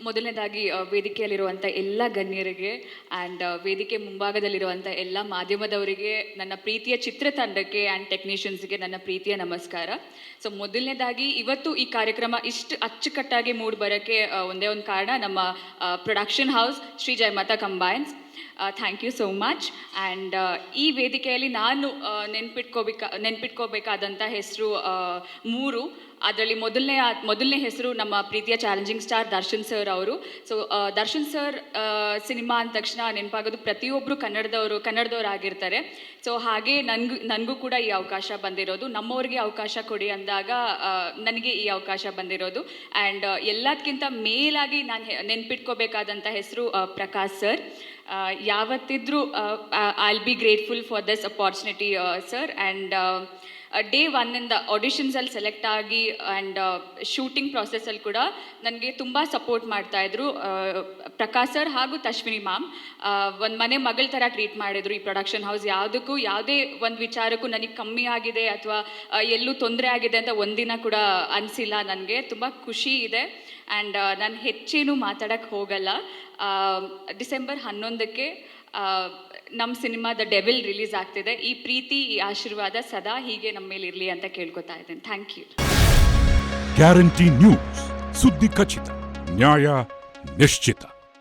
ಮೊದಲನೇದಾಗಿ ವೇದಿಕೆಯಲ್ಲಿರುವಂಥ ಎಲ್ಲ ಗಣ್ಯರಿಗೆ ಆ್ಯಂಡ್ ವೇದಿಕೆ ಮುಂಭಾಗದಲ್ಲಿರುವಂಥ ಎಲ್ಲ ಮಾಧ್ಯಮದವರಿಗೆ, ನನ್ನ ಪ್ರೀತಿಯ ಚಿತ್ರತಂಡಕ್ಕೆ ಆ್ಯಂಡ್ ಟೆಕ್ನಿಷಿಯನ್ಸ್ಗೆ ನನ್ನ ಪ್ರೀತಿಯ ನಮಸ್ಕಾರ. ಸೊ ಮೊದಲನೇದಾಗಿ ಇವತ್ತು ಈ ಕಾರ್ಯಕ್ರಮ ಇಷ್ಟು ಅಚ್ಚುಕಟ್ಟಾಗಿ ಮೂಡಿ ಬರೋಕ್ಕೆ ಒಂದೇ ಒಂದು ಕಾರಣ, ನಮ್ಮ production house Shri Jayamata combines. Thank you so much. And ಈ ವೇದಿಕೆಯಲ್ಲಿ ನಾನು ನೆನ್ಪಿಟ್ಕೋಬೇಕಾದಂಥ ಹೆಸರು 3. ಅದರಲ್ಲಿ ಮೊದಲನೇ ಹೆಸರು ನಮ್ಮ ಪ್ರೀತಿಯ ಚಾಲೆಂಜಿಂಗ್ ಸ್ಟಾರ್ ದರ್ಶನ್ ಸರ್ ಅವರು. ಸೊ ದರ್ಶನ್ ಸರ್ ಸಿನಿಮಾ ಅಂದ ತಕ್ಷಣ ನೆನಪಾಗೋದು ಪ್ರತಿಯೊಬ್ಬರು ಕನ್ನಡದವರಾಗಿರ್ತಾರೆ. ಸೊ ಹಾಗೆ ನನಗೂ ಕೂಡ ಈ ಅವಕಾಶ ಬಂದಿರೋದು, ನಮ್ಮವ್ರಿಗೆ ಅವಕಾಶ ಕೊಡಿ ಅಂದಾಗ ನನಗೆ ಈ ಅವಕಾಶ ಬಂದಿರೋದು. ಆ್ಯಂಡ್ ಎಲ್ಲದಕ್ಕಿಂತ ಮೇಲಾಗಿ ನಾನು ನೆನ್ಪಿಟ್ಕೋಬೇಕಾದಂಥ ಹೆಸರು ಪ್ರಕಾಶ್ ಸರ್. ಯಾವತ್ತಿದ್ರೂ I will be grateful for this opportunity sir. And day 1 ಆಡಿಷನ್ಸಲ್ಲಿ ಸೆಲೆಕ್ಟ್ ಆಗಿ ಆ್ಯಂಡ್ ಶೂಟಿಂಗ್ ಪ್ರಾಸೆಸ್ಸಲ್ಲಿ ಕೂಡ ನನಗೆ ತುಂಬ ಸಪೋರ್ಟ್ ಮಾಡ್ತಾಯಿದ್ರು ಪ್ರಕಾಶ್ ಸರ್ ಹಾಗೂ ತಶ್ವಿನಿ ಮ್ಯಾಮ್. ಒಂದು ಮನೆ ಮಗಳ ಥರ ಟ್ರೀಟ್ ಮಾಡಿದರು ಈ ಪ್ರೊಡಕ್ಷನ್ ಹೌಸ್. ಯಾವುದೇ ಒಂದು ವಿಚಾರಕ್ಕೂ ನನಗೆ ಕಮ್ಮಿ ಆಗಿದೆ ಅಥವಾ ಎಲ್ಲೂ ತೊಂದರೆ ಆಗಿದೆ ಅಂತ ಒಂದಿನ ಕೂಡ ಅನಿಸಿಲ್ಲ. ನನಗೆ ತುಂಬ ಖುಷಿ ಇದೆ. ಆ್ಯಂಡ್ ನಾನು ಹೆಚ್ಚೇನು ಮಾತಾಡೋಕ್ಕೆ ಹೋಗಲ್ಲ. ಡಿಸೆಂಬರ್ 11ಕ್ಕೆ ನಮ್ಮ ಸಿನಿಮಾ ದ ಡೆವಿಲ್ ರಿಲೀಸ್ ಆಗ್ತಿದೆ. ಈ ಪ್ರೀತಿ, ಈ ಆಶೀರ್ವಾದ ಸದಾ ಹೀಗೆ ನಮ್ಮ ಮೇಲೆ ಇರಲಿ ಅಂತ ಕೇಳ್ಕೊತಾ ಇದ್ದೇನೆ. Thank you. ಗ್ಯಾರಂಟಿ ನ್ಯೂಸ್, ಸುದ್ದಿ ಖಚಿತ, ನ್ಯಾಯ ನಿಶ್ಚಿತ.